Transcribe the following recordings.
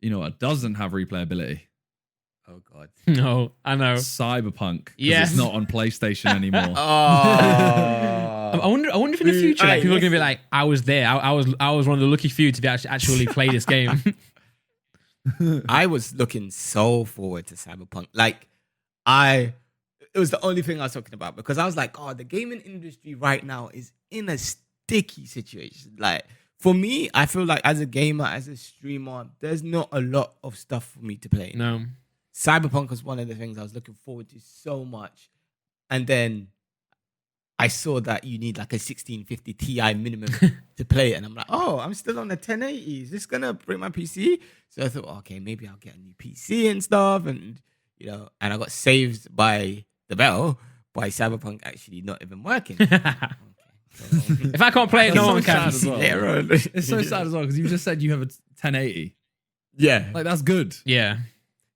You know what doesn't have replayability? Oh God. No, I know. Cyberpunk. 'Cause Yes. it's not on PlayStation anymore. I wonder if in the future, like, people are gonna be listen. like, "I was there. I was one of the lucky few to be actually play this game." I was looking so forward to Cyberpunk. Like, it was the only thing I was talking about because I was like, oh, the gaming industry right now is in a sticky situation. Like, for me, I feel like as a gamer, as a streamer, there's not a lot of stuff for me to play. No. Cyberpunk was one of the things I was looking forward to so much. And then I saw that you need like a 1650 Ti minimum to play it. And I'm like, oh, I'm still on the 1080. Is this going to break my PC? So I thought, okay, maybe I'll get a new PC and stuff. And, you know, and I got saved by the bell by Cyberpunk actually not even working. If I can't play it, no one can. As well. It's so sad as well because you just said you have a 1080. Yeah. Like, that's good. Yeah.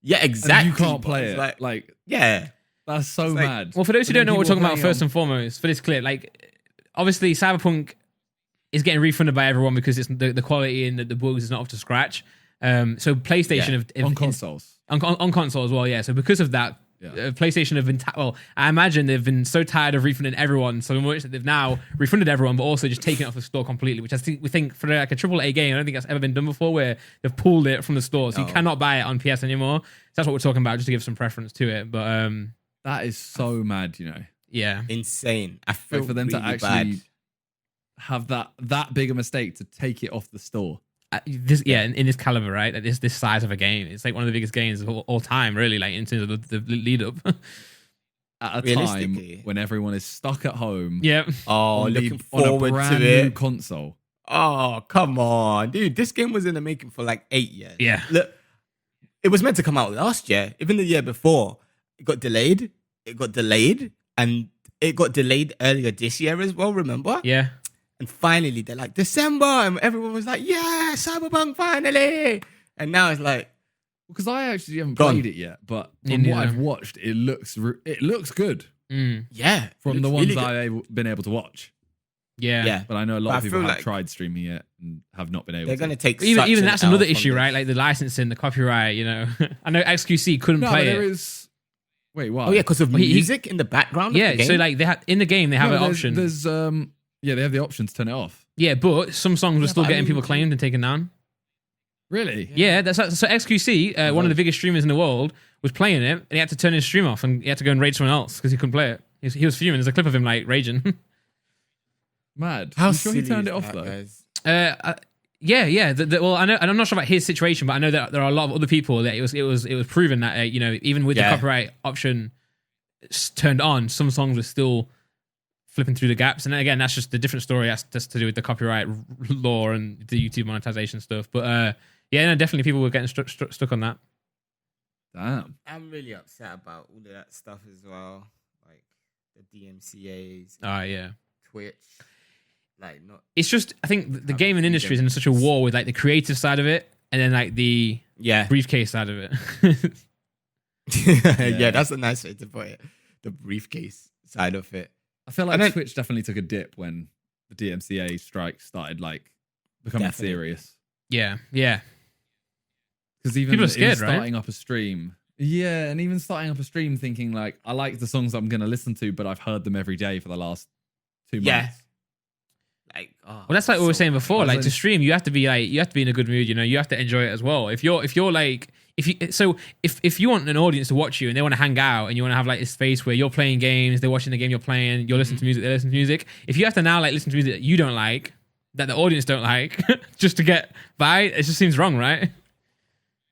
Yeah, exactly. And you can't but play it's it. Like, yeah. that's so It's like- mad. Well, for those who But don't then know what we're people talking about, playing first and foremost, for this clip, like, obviously, Cyberpunk is getting refunded by everyone because it's the quality and the bugs is not up to scratch. So PlayStation on consoles. on console as well, yeah. So because of that, PlayStation have been I imagine they've been so tired of refunding everyone so much that they've now refunded everyone, but also just taken it off the store completely. Which we think for like a AAA game, I don't think that's ever been done before, where they've pulled it from the store, so you cannot buy it on PS anymore. So that's what we're talking about, just to give some preference to it. But that is so mad, you know. Yeah, insane. I feel Like for them really to actually bad. have that big a mistake to take it off the store. in this caliber, right? Like this size of a game, it's like one of the biggest games of all time, really. Like in terms of the lead up. At a time when everyone is stuck at home. Yeah. Oh, looking forward on a brand to it. new console. Oh, come on, dude. This game was in the making for like 8 years. Yeah. Look, it was meant to come out last year, even the year before. It got delayed. And it got delayed earlier this year as well, remember? Yeah. And finally, they're like, December. And everyone was like, yeah, Cyberpunk, finally. And now it's like, Because I actually haven't Gone. played it yet, but from what I've watched, it looks good yeah. from it the looks ones really good. I've been able to watch. Yeah. Yeah. But I know a lot But of I people feel have like tried streaming it and have not been able They're to. going to take Even such that's an another L from issue, this. right? Like the licensing, the copyright, you know. I know XQC couldn't No, play but it. there is. Wait, why? Oh, yeah, because of Well, he- music in the background. Yeah, of the so game? like they in the game they have No, an there's- option. There's they have the option to turn it off. Yeah, but some songs were Yeah, still but I getting mean- people claimed and taken down. Really? Yeah, that's so XQC, one of the biggest streamers in the world, was playing it, and he had to turn his stream off, and he had to go and raid someone else because he couldn't play it. He was fuming. There's a clip of him like raging. Mad. How I'm sure he silly turned is it off that, though. guys? Yeah. Well, I know, and I'm not sure about his situation, but I know that there are a lot of other people that it was proven that you know, even with the copyright option turned on, some songs were still flipping through the gaps. And again, that's just a different story. That's just to do with the copyright law and the YouTube monetization stuff. But yeah, no, definitely people were getting stuck on that. Damn. I'm really upset about all of that stuff as well. Like the DMCAs, Yeah. Twitch. Like, not. It's just, I think the gaming industry is in such a war with like the creative side of it and then like the Yeah. briefcase side of it. Yeah, that's a nice way to put it. The briefcase side of it. I feel like And then- Twitch definitely took a dip when the DMCA strike started like becoming Definitely. serious. Yeah. Because even, People are scared, even right? starting up a stream. Yeah, and even starting up a stream thinking like, I like the songs I'm going to listen to, but I've heard them every day for the last 2 months. Yeah. Like, Well, that's like what we were saying before. Well, Like then- to stream, you have to be in a good mood. You know, you have to enjoy it as well. If you want an audience to watch you and they want to hang out and you want to have like this space where you're playing games, they're watching the game you're playing, you're listening to music, they listen to music. If you have to now like listen to music that you don't like, that the audience don't like, just to get by, it just seems wrong, right?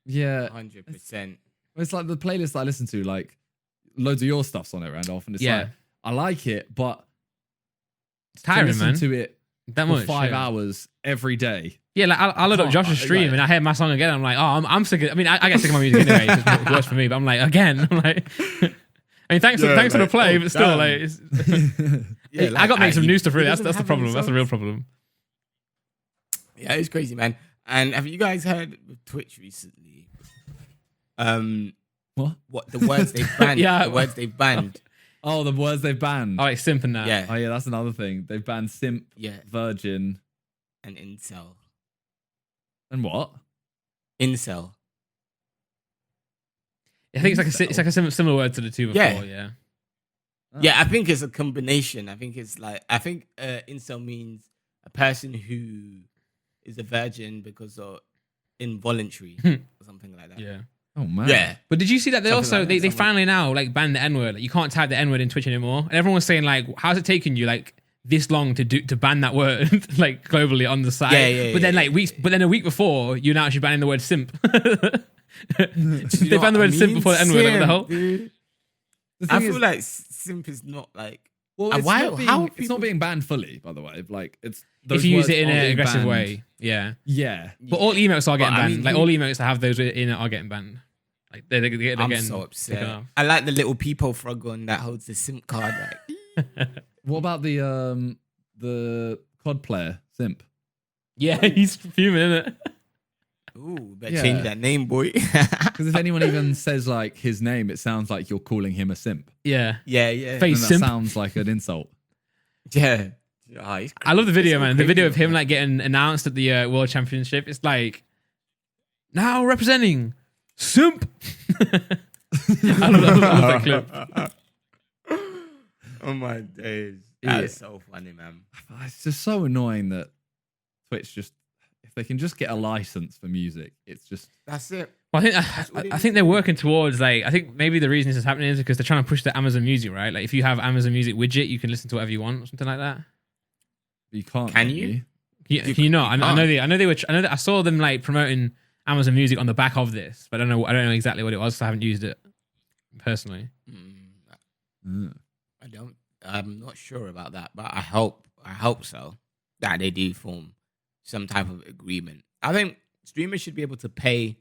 Yeah. 100%. It's like the playlist I listen to, like loads of your stuff's on it, Randolph, and it's Yeah. like, I like it, but It's tiring, to listen man. to it That for much 5 yeah. hours every day. Yeah, like I load up can't- Josh's stream like- and I hear my song again. I'm like, oh, I'm sick of. I mean, I get sick of my music anyway. It's just worse for me. But I'm like, again, I'm like, I mean, thanks for the play, but still, damn. like, it's, Yeah, I got to make some new stuff. Really, he that's doesn't the have problem. any That's the songs. real problem. Yeah, it's crazy, man. And have you guys heard with Twitch recently? What the words they've banned? Yeah. The words they've banned. Oh, the words they've banned. Oh, like simp and that. Yeah. Oh yeah, that's another thing. They've banned simp, Yeah. virgin, And incel. and what? Incel. I think it's like a similar word to the two before. Yeah. Yeah, I think it's a combination. I think incel means a person who is a virgin because of involuntary or something like that. Yeah. Oh man. Yeah. But did you see that they Something finally now like banned the N-word? Like, you can't type the N-word in Twitch anymore. And everyone was saying like, how's it taking you like this long to ban that word like globally on the site? But then a week before, you're now actually banning the word simp. They banned the word simp before the N-word. What the hell? Dude. I feel like simp is not like. Well, it's not being banned fully, by the way. Like, it's if you use it in an aggressive way. Yeah. But all emotes are getting banned. Like, all emotes that have those in it are getting banned. Like, they're getting. I'm so upset. I like the little people frog on that holds the simp card. Like. What about the COD player simp? Yeah, he's fuming, isn't it? Ooh, better change that name, boy. Because if anyone even says like his name, it sounds like you're calling him a simp. Yeah. Face that simp sounds like an insult. Yeah. I love the video, man. The video of him like getting announced at the World Championship. It's like, now representing simp. I love that clip. Oh my days. That's so funny, man. It's just so annoying that Twitch just, if they can just get a license for music, it's just... That's it. Well, I think they're working towards like, I think maybe the reason this is happening is because they're trying to push the Amazon Music, right? Like, if you have Amazon Music widget, you can listen to whatever you want or something like that. You can't. Can you? Can you not? I saw them like promoting Amazon Music on the back of this, but I don't know exactly what it was. So I haven't used it personally. I'm not sure about that, but I hope so that they do form some type of agreement. I think streamers should be able to pay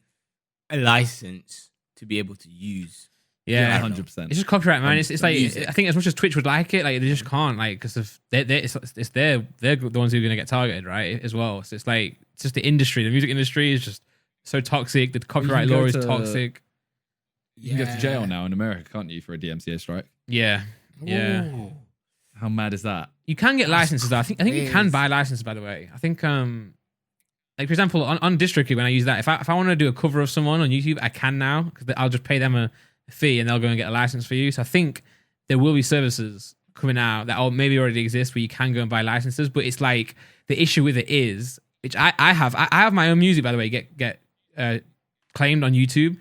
a license to be able to use. Yeah, 100%. It's just copyright, man. It's like music. I think as much as Twitch would like it, like they just can't, like, because of they're the ones who are going to get targeted, right? As well. So it's like it's just the industry. The music industry is just so toxic. The copyright law is toxic. You can go to jail now in America, can't you, for a DMCA strike? Yeah. Yeah. Ooh. How mad is that? You can get licenses though. I think you can buy licenses, by the way. I think like for example on DistroKid, when I use that, if I want to do a cover of someone on YouTube, I can now, because I'll just pay them a fee and they'll go and get a license for you. So I think there will be services coming out that maybe already exist where you can go and buy licenses. But it's like the issue with it is, which I have my own music, by the way, get claimed on YouTube,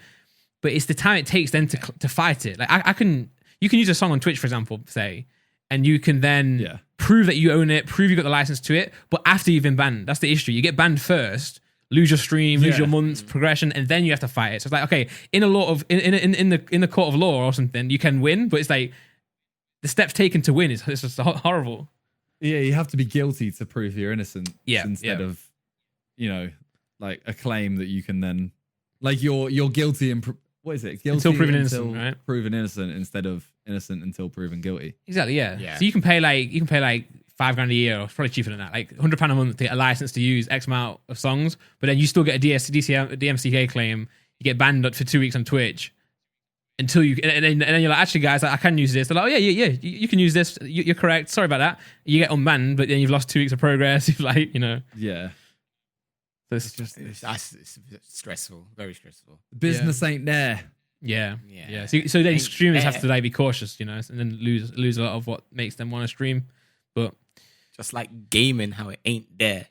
but it's the time it takes then to fight it. Like you can use a song on Twitch, for example, say, and you can then prove that you own it, prove you got the license to it, but after you've been banned. That's the issue. You get banned first, lose your stream, lose your month's progression, and then you have to fight it. So it's like, okay, in the court of law or something, you can win, but it's like the steps taken to win is just horrible. Yeah, you have to be guilty to prove you're innocent. Instead of, like a claim that you can then, like you're guilty and what is it? Guilty until proven innocent, right? Proven innocent instead of innocent until proven guilty. Exactly. Yeah. So you can pay like $5,000 a year, or probably cheaper than that, like £100 a month to get a license to use X amount of songs, but then you still get a DMCA claim. You get banned for 2 weeks on Twitch until you, and then you're like, actually, guys, I can use this. They're like, oh yeah, you can use this. You're correct. Sorry about that. You get unbanned, but then you've lost 2 weeks of progress. You've Yeah. So it's stressful, very stressful. Business ain't there. Yeah. So then streamers have to like be cautious, and then lose a lot of what makes them want to stream. But just like gaming, how it ain't there.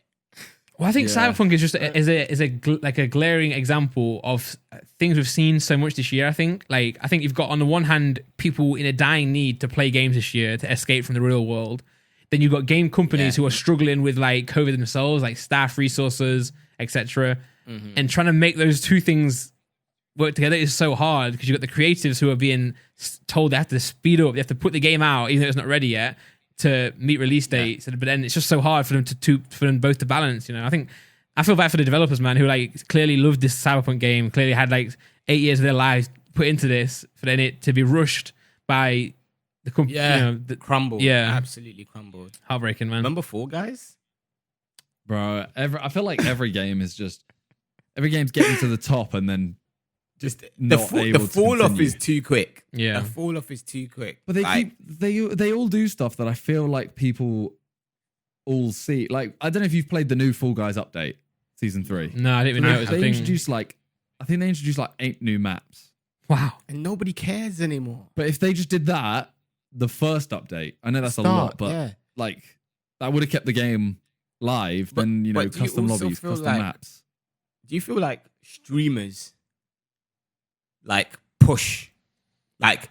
Well, I think Cyberpunk is just a glaring example of things we've seen so much this year. I think you've got, on the one hand, people in a dying need to play games this year to escape from the real world. Then you've got game companies who are struggling with like COVID themselves, like staff, resources, etc. And trying to make those two things work together is so hard, because you've got the creatives who are being told they have to speed up, they have to put the game out even though it's not ready yet to meet release dates. But then it's just so hard for them for them both to balance. I feel bad for the developers, man, who like clearly loved this Cyberpunk game, clearly had like 8 years of their lives put into this, for then it to be rushed by the company. Crumbled. Yeah, absolutely crumbled. Heartbreaking, man. Remember Fall Guys? Bro, I feel like every game's getting to the top and then just the fall off is too quick. Yeah, the fall off is too quick. But they all do stuff that I feel like people all see. Like, I don't know if you've played the new Fall Guys update, season 3. No, I didn't even know it was a thing. I think they introduced like 8 new maps. Wow. And nobody cares anymore. But if they just did that, the first update, I know that's a lot, but like that would have kept the game live. Then custom lobbies, custom maps. Do you feel like streamers like push, like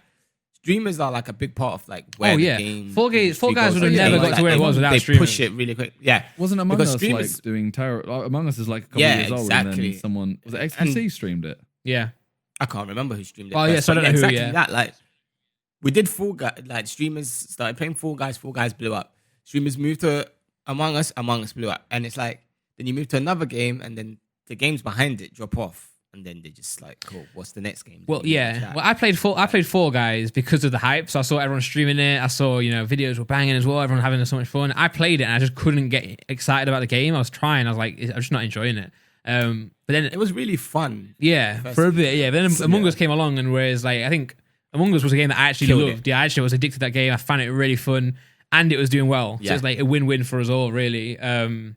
streamers are like a big part of like where the game. Fall Guys would have never got to where it was without streamers. They push it really quick. Yeah, wasn't Among Us like doing terror? Among Us is like a couple years old, and then someone was it XQC streamed it. Yeah, I can't remember who streamed it. Oh yeah, so I don't know who. Yeah, that like we did Fall Guys. Like streamers started playing Fall Guys. Fall Guys blew up. Streamers moved to Among Us. Among Us blew up, and it's like then you move to another game, and then the games behind it drop off. And then they just like, cool, what's the next game? Well, yeah. Well, I played Fall Guys because of the hype. So I saw everyone streaming it. I saw, videos were banging as well. Everyone having so much fun. I played it and I just couldn't get excited about the game. I was trying. I was like, I'm just not enjoying it. But then it was really fun. Yeah, for a bit. Yeah. But then Among Us came along, and whereas like I think Among Us was a game that I actually loved. Yeah, I actually was addicted to that game. I found it really fun, and it was doing well. So it's like a win-win for us all, really. And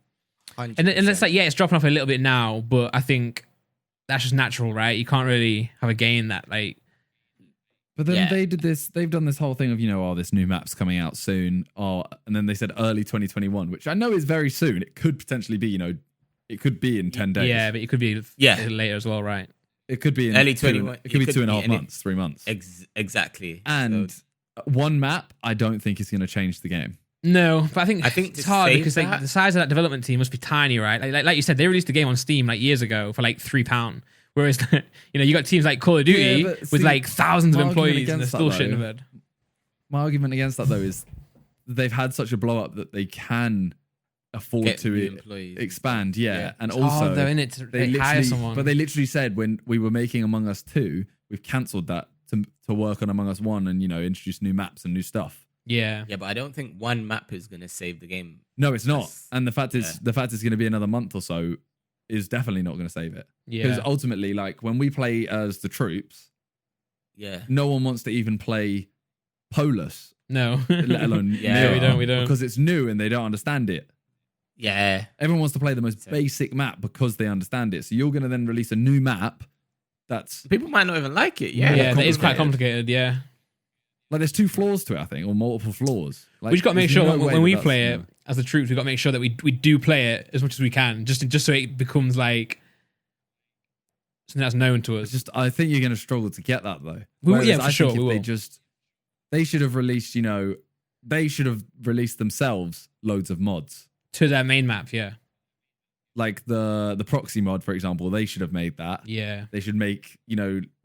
it's like it's dropping off a little bit now, but I think that's just natural, right? You can't really have a game that like. But then they did this. They've done this whole thing of this new map's coming out soon. And then they said early 2021, which I know is very soon. It could potentially be it could be in 10 days. Yeah, but it could be later as well, right? It could be in early 21. It could be 2.5 months, 3 months. Exactly. And one map, I don't think is going to change the game. No, but I think it's hard because like, the size of that development team must be tiny, right? Like you said, they released the game on Steam like years ago for like £3. Whereas you got teams like Call of Duty with like thousands of employees and they're still shit in the bed. My argument against that though is they've had such a blow up that they can afford to expand. Yeah. And also they're in it to hire someone. But they literally said when we were making Among Us 2, we've cancelled that to work on Among Us 1 and introduce new maps and new stuff. Yeah, but I don't think one map is gonna save the game. No, it's not. And the fact it's going to be another month or so is definitely not going to save it. Yeah, because ultimately, like when we play as the troops, no one wants to even play Polus. No, let alone we don't because it's new and they don't understand it. Yeah, everyone wants to play the most basic map because they understand it. So you're going to then release a new map that's people might not even like it. Yeah, it is quite complicated. Yeah. Like there's 2 floors to it, I think, or multiple floors. Like, we just got to make sure when we play it as the troops, we've got to make sure that we do play it as much as we can, just so it becomes like something that's known to us. I think you're going to struggle to get that though. For sure. They should have released, they should have released themselves loads of mods to their main map. Yeah, like the proxy mod, for example. They should have made that. Yeah, they should make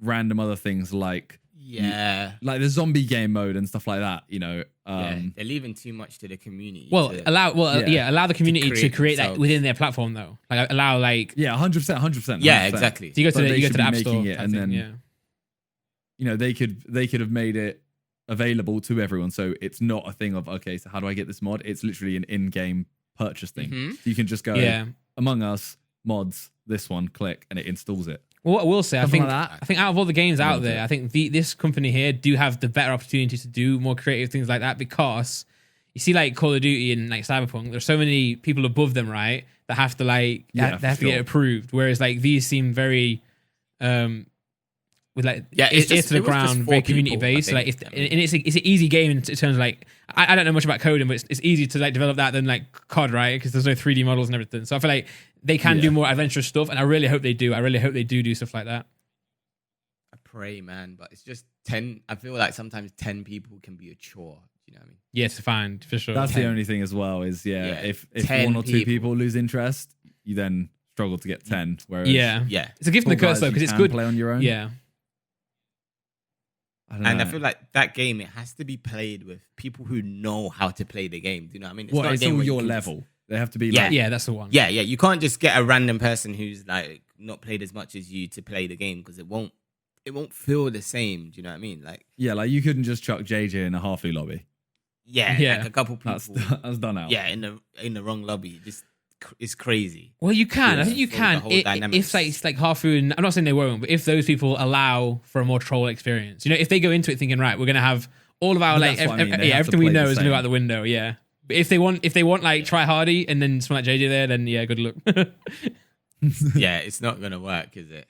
random other things like. Yeah, like the zombie game mode and stuff like that. They're leaving too much to the community. Allow the community to create that within their platform though. Like allow 100%. Yeah, exactly. So you go to the App Store and then they could have made it available to everyone, so it's not a thing of okay, so how do I get this mod? It's literally an in-game purchase thing. Mm-hmm. So you can just go Among Us mods, this one, click, and it installs it. Well, what I will say, I think out of all the games out there, I think this company here do have the better opportunity to do more creative things like that because you see, like Call of Duty and like Cyberpunk, there's so many people above them, right, that have to they have to get approved. Whereas like these seem very, with like it's to the ground, very community based. Like it's an easy game in terms of like I don't know much about coding, but it's easy to like develop that than like COD, right? Because there's no 3D models and everything. So I feel like they can do more adventurous stuff, and I really hope they do. I really hope they do stuff like that. I pray, man, but it's just 10. I feel like sometimes 10 people can be a chore. You know what I mean? Yeah, to find for sure. That's 10. The only thing as well is if 1 or 2 people lose interest, you then struggle to get 10. Whereas it's a gift and a curse though because it's good play on your own. Yeah. I feel like that game, it has to be played with people who know how to play the game. Do you know what I mean? It's all your level. They have to be that's the one. Yeah. You can't just get a random person who's like not played as much as you to play the game because it won't feel the same. Do you know what I mean? Like like you couldn't just chuck JJ in a halfly lobby. Yeah. Like a couple people. That's done out. Yeah, in the wrong lobby. It's crazy. Well, you can. I think you can. If it's like Hafu, and I'm not saying they won't, but if those people allow for a more troll experience, if they go into it thinking, right, we're gonna have all of our everything we know is gonna go out the window. Yeah. But if they want like try hardy and then someone like JJ there, then good luck. Yeah, it's not gonna work, is it?